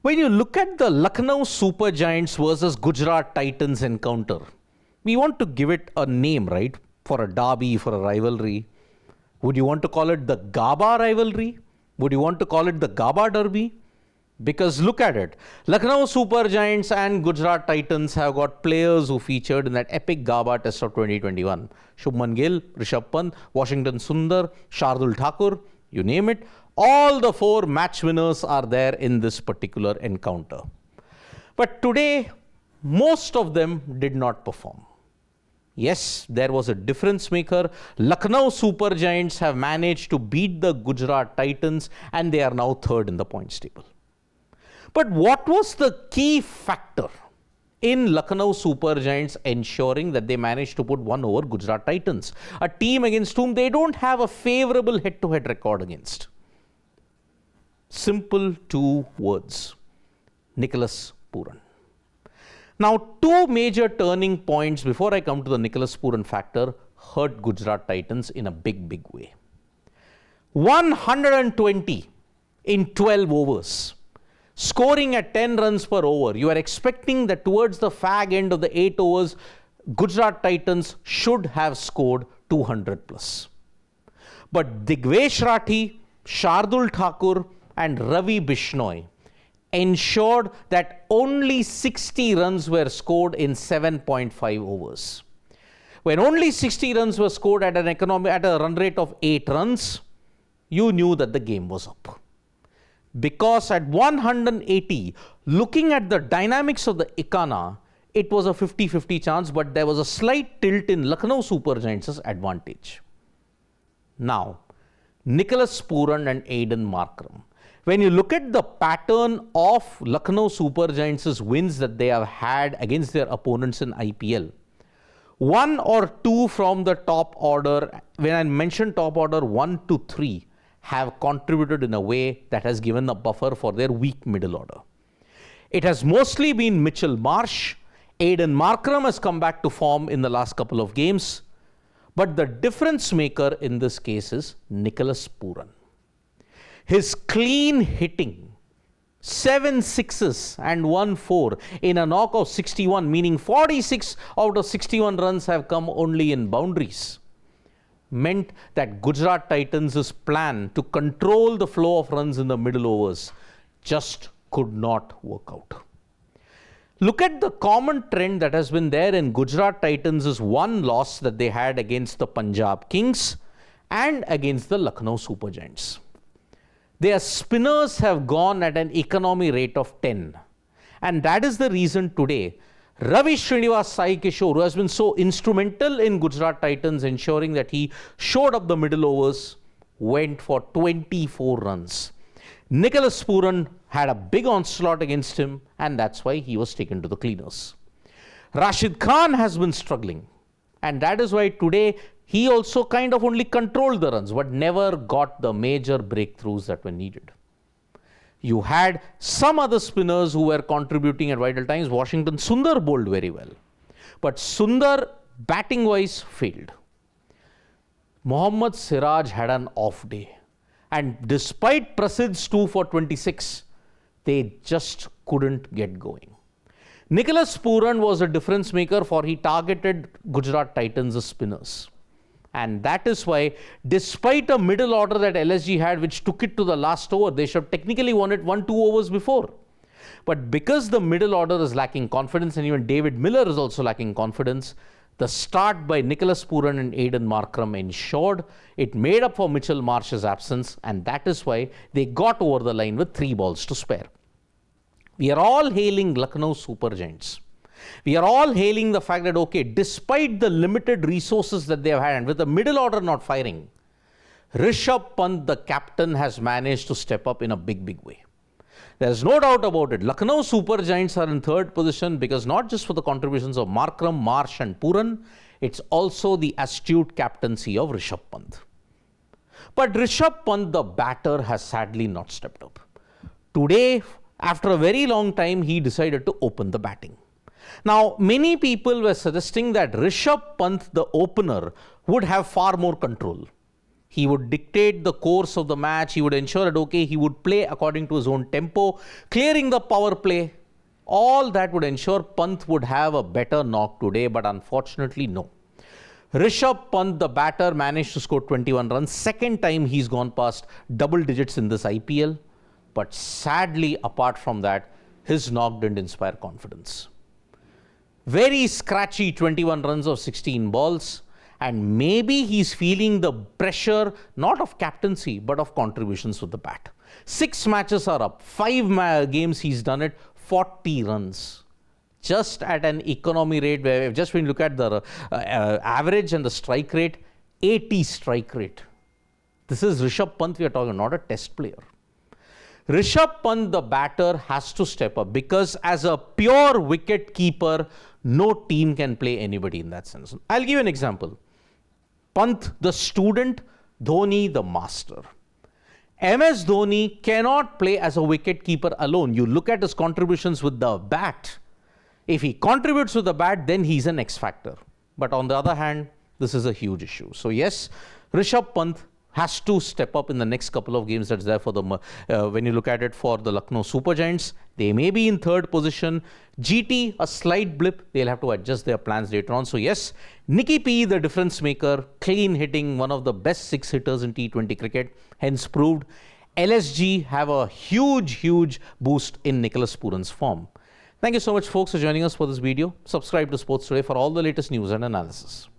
When you look at the Lucknow Super Giants versus Gujarat Titans encounter, we want to give it a name, right? For a derby, for a rivalry. Would you want to call it the Gaba rivalry? Would you want to call it the Gaba derby? Because look at it. Lucknow Super Giants and Gujarat Titans have got players who featured in that epic Gaba test of 2021. Shubman Gill, Rishabh Pant, Washington Sundar, Shardul Thakur, you name it. All the four match winners are there in this particular encounter. But today, most of them did not perform. Yes, there was a difference maker. Lucknow Super Giants have managed to beat the Gujarat Titans and they are now third in the points table. But what was the key factor in Lucknow Super Giants ensuring that they managed to put one over Gujarat Titans, a team against whom they don't have a favorable head-to-head record against? Simple two words: Nicholas Pooran. Now, two major turning points before I come to the Nicholas Pooran factor hurt Gujarat Titans in a big way. 120 in 12 overs. Scoring at 10 runs per over. You are expecting that towards the fag end of the 8 overs, Gujarat Titans should have scored 200 plus. But Digvesh Rathi, Shardul Thakur and Ravi Bishnoi ensured that only 60 runs were scored in 7.5 overs. When only 60 runs were scored at a run rate of 8 runs, you knew that the game was up. Because at 180, looking at the dynamics of the Ekana, it was a 50-50 chance, but there was a slight tilt in Lucknow Super Giants' advantage. Now, Nicholas Pooran and Aiden Markram. When you look at the pattern of Lucknow Super Giants' wins that they have had against their opponents in IPL, one or two from the top order, when I mention top order 1 to 3, have contributed in a way that has given a buffer for their weak middle order. It has mostly been Mitchell Marsh. Aiden Markram has come back to form in the last couple of games. But the difference maker in this case is Nicholas Pooran. His clean hitting, 7 sixes and 1 4 in a knock of 61, meaning 46 out of 61 runs have come only in boundaries, meant that Gujarat Titans' plan to control the flow of runs in the middle overs just could not work out. Look at the common trend that has been there in Gujarat Titans' one loss that they had against the Punjab Kings and against the Lucknow Super Giants. Their spinners have gone at an economy rate of 10. And that is the reason today Ravi Srinivas Sai Kishore, who has been so instrumental in Gujarat Titans ensuring that he showed up the middle overs, went for 24 runs. Nicholas Pooran had a big onslaught against him, and that's why he was taken to the cleaners. Rashid Khan has been struggling, and that is why today he also kind of only controlled the runs, but never got the major breakthroughs that were needed. You had some other spinners who were contributing at vital times. Washington Sundar bowled very well, but Sundar batting-wise failed. Mohammad Siraj had an off day, and despite Prasidh's 2 for 26, they just couldn't get going. Nicholas Pooran was a difference maker, for he targeted Gujarat Titans' spinners. And that is why, despite a middle order that LSG had, which took it to the last over, they should have technically won it 1-2 overs before. But because the middle order is lacking confidence, and even David Miller is also lacking confidence, the start by Nicholas Pooran and Aiden Markram ensured it made up for Mitchell Marsh's absence, and that is why they got over the line with 3 balls to spare. We are all hailing Lucknow Super Giants. We are all hailing the fact that, okay, despite the limited resources that they have had, and with the middle order not firing, Rishabh Pant, the captain, has managed to step up in a big way. There is no doubt about it. Lucknow Super Giants are in third position because not just for the contributions of Markram, Marsh and Pooran, it's also the astute captaincy of Rishabh Pant. But Rishabh Pant, the batter, has sadly not stepped up. Today, after a very long time, he decided to open the batting. Now, many people were suggesting that Rishabh Pant, the opener, would have far more control. He would dictate the course of the match. He would ensure that, okay, he would play according to his own tempo, clearing the power play. All that would ensure Pant would have a better knock today, but unfortunately, no. Rishabh Pant, the batter, managed to score 21 runs. Second time he's gone past double digits in this IPL. But sadly, apart from that, his knock didn't inspire confidence. Very scratchy 21 runs of 16 balls. And maybe he's feeling the pressure, not of captaincy, but of contributions with the bat. 6 matches are up. 5 games he's done it, 40 runs. Just at an economy rate, where just when you look at the average and the strike rate, 80 strike rate. This is Rishabh Pant we are talking, not a test player. Rishabh Pant, the batter, has to step up because as a pure wicket keeper, no team can play anybody in that sense. I'll give you an example. Pant, the student, Dhoni, the master. MS Dhoni cannot play as a wicket keeper alone. You look at his contributions with the bat. If he contributes with the bat, then he's an X factor. But on the other hand, this is a huge issue. So yes, Rishabh Pant has to step up in the next couple of games that's there for the, when you look at it for the Lucknow Super Giants. They may be in 3rd position. GT, a slight blip. They'll have to adjust their plans later on. So yes, Nicky P, the difference maker, clean hitting, one of the best 6 hitters in T20 cricket, hence proved. LSG have a huge boost in Nicholas Pooran's form. Thank you so much, folks, for joining us for this video. Subscribe to Sports Today for all the latest news and analysis.